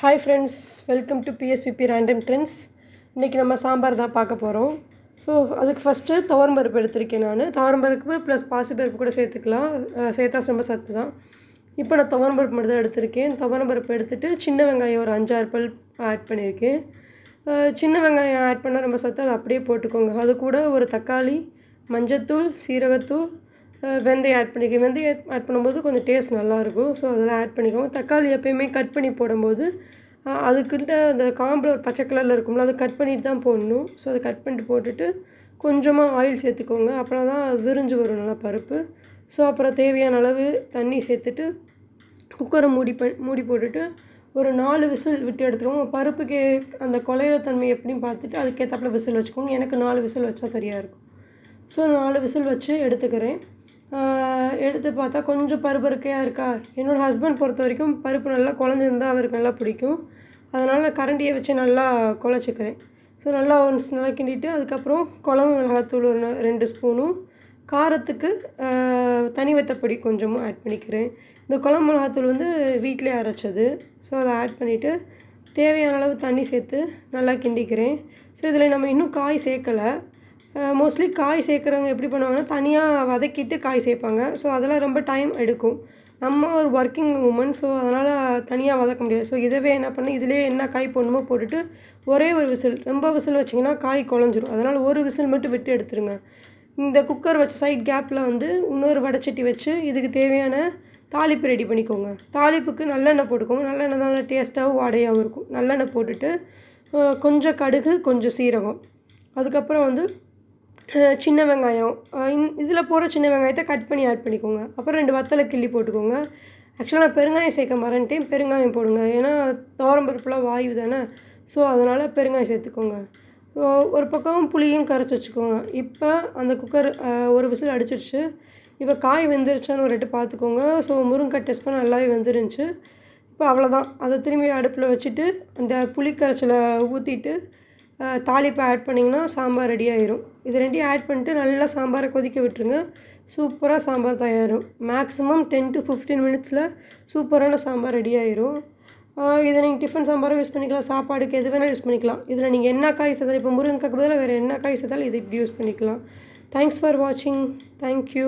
Hi friends, welcome to PSVP random trends. இன்றைக்கி நம்ம சாம்பார் தான் பார்க்க போகிறோம். ஸோ அதுக்கு ஃபஸ்ட்டு துவரம்பருப்பு எடுத்திருக்கேன். நான் துவரம்பருப்பு ப்ளஸ் பாசிப்பருப்பு கூட சேர்த்துக்கலாம், சேர்த்தா ரொம்ப சத்து தான். இப்போ நான் துவரம்பருப்பு மட்டும் தான் எடுத்திருக்கேன். துவரம்பருப்பு எடுத்துகிட்டு சின்ன வெங்காயம் ஒரு 5-6 பல் ஆட் பண்ணியிருக்கேன். சின்ன வெங்காயம் ஆட் பண்ணால் ரொம்ப சத்து, அதை அப்படியே போட்டுக்கோங்க. அது கூட ஒரு தக்காளி, மஞ்சத்தூள், சீரகத்தூள், வெந்தயம் ஆட் பண்ணிக்கோங்க. வெந்தயம் ஆட் பண்ணும்போது கொஞ்சம் டேஸ்ட் நல்லாயிருக்கும். ஸோ அதெல்லாம் ஆட் பண்ணிக்கோங்க. தக்காளி எப்போயுமே கட் பண்ணி போடும்போது அதுக்கிட்ட அந்த காம்பில் ஒரு பச்சை கலரில் இருக்கும்ல, அதை கட் பண்ணிட்டு தான் போடணும். ஸோ அதை கட் பண்ணிட்டு போட்டுட்டு கொஞ்சமாக ஆயில் சேர்த்துக்கோங்க. அப்புறம் தான் விரிஞ்சு வரும் நல்லா பருப்பு. ஸோ அப்புறம் தேவையான அளவு தண்ணி சேர்த்துட்டு குக்கரை மூடி போட்டுட்டு ஒரு 4 விசில் விட்டு எடுத்துக்கோங்க. பருப்புக்கு அந்த குழையிற தன்மை எப்படின்னு பார்த்துட்டு அதுக்கேற்றாப்புல விசில் வச்சுக்கோங்க. எனக்கு 4 விசில் வச்சா சரியாக இருக்கும். ஸோ 4 விசில் வச்சு எடுத்துக்கிறேன். எடுத்து பார்த்தா கொஞ்சம் பருப்பருக்கையாக இருக்கா. என்னோடய ஹஸ்பண்ட் பொறுத்த வரைக்கும் பருப்பு நல்லா குழஞ்சிருந்தால் அவருக்கு நல்லா பிடிக்கும். அதனால் நான் கரண்டியை வச்சு நல்லா குழச்சிக்கிறேன். ஸோ நல்லா ஒன்ஸ் நல்லா கிண்டிட்டு அதுக்கப்புறம் குழம்பு மிளகாத்தூள் ஒரு 2 ஸ்பூனும், காரத்துக்கு தனி வத்தப்பொடி கொஞ்சமும் ஆட் பண்ணிக்கிறேன். இந்த குழம்பு மிளகாத்தூள் வந்து வீட்டிலே அரைச்சது. ஸோ அதை ஆட் பண்ணிவிட்டு தேவையான அளவு தண்ணி சேர்த்து நல்லா கிண்டிக்கிறேன். ஸோ இதில் நம்ம இன்னும் காய் சேர்க்கலை. மோஸ்ட்லி காய் சேர்க்குறவங்க எப்படி பண்ணுவாங்கன்னா தனியாக வதக்கிட்டு காய் சேர்ப்பாங்க. ஸோ அதெல்லாம் ரொம்ப டைம் எடுக்கும். நம்ம ஒரு ஒர்க்கிங் உமன், ஸோ அதனால் தனியாக வதக்க முடியாது. ஸோ இதவே என்ன பண்ணு, இதிலே என்ன காய் போடணுமோ போட்டுட்டு ஒரே ஒரு விசில், ரொம்ப விசில் வச்சிங்கன்னா காய் குழஞ்சிரும். அதனால் ஒரு விசில் மட்டும் விட்டு எடுத்துருங்க. இந்த குக்கர் வச்ச சைட் கேப்பில் வந்து இன்னொரு வடைச்சட்டி வச்சு இதுக்கு தேவையான தாளிப்பு ரெடி பண்ணிக்கோங்க. தாளிப்புக்கு நல்லெண்ணெய் போட்டுக்கோங்க. நல்லெண்ணெய் நல்லா டேஸ்ட்டாகவும் வாடையாகவும் இருக்கும். நல்லெண்ணெய் போட்டுட்டு கொஞ்சம் கடுகு, கொஞ்சம் சீரகம், அதுக்கப்புறம் வந்து சின்ன வெங்காயம், இதில் போகிற சின்ன வெங்காயத்தை கட் பண்ணி ஆட் பண்ணிக்கோங்க. அப்புறம் 2 வத்தலை கிள்ளி போட்டுக்கோங்க. ஆக்சுவலாக நான் பெருங்காயம் சேர்க்க மறந்துட்டேன், பெருங்காயம் போடுங்க. ஏன்னா துவரம்பருப்புலாம் வாயு தானே. ஸோ அதனால் பெருங்காயம் சேர்த்துக்கோங்க. ஒரு பக்கம் புளியும் கரைச்சி வச்சுக்கோங்க. இப்போ அந்த குக்கர் ஒரு விசில் அடிச்சிருச்சு. இப்போ காய் வெந்துருச்சான்னு ஒரு 2 பார்த்துக்கோங்க. ஸோ முருங்கைக்காய் டெஸ்ட் பண்ண நல்லாவே வெந்துருந்துச்சு. இப்போ அவ்வளோதான். அதை திரும்பி அடுப்பில் வச்சுட்டு அந்த புளி கரைச்சலை ஊற்றிட்டு தாளிப்பை ஆட் பண்ணிங்கன்னா சாம்பார் ரெடி ஆயிரும். இது 2 ஆட் பண்ணிட்டு நல்லா சாம்பாரை கொதிக்க விட்டுருங்க. சூப்பராக சாம்பார் தயாரும். மேக்ஸிமம் 10 to 15 மினிட்ஸில் சூப்பரான சாம்பார் ரெடி ஆயிரும். இதை நீங்கள் டிஃபன் சாம்பாரும் யூஸ் பண்ணிக்கலாம், சாப்பாடுக்கு எது வேணாலும் யூஸ் பண்ணிக்கலாம். இதில் நீங்கள் என்ன காய் சேர்த்தாலும், இப்போ முருங்கைக்காய்க்கு பதிலாக வேறு என்ன காய் சேர்த்தாலும் இது இப்படி யூஸ் பண்ணிக்கலாம். தேங்க்ஸ் ஃபார் வாட்சிங். தேங்க்யூ.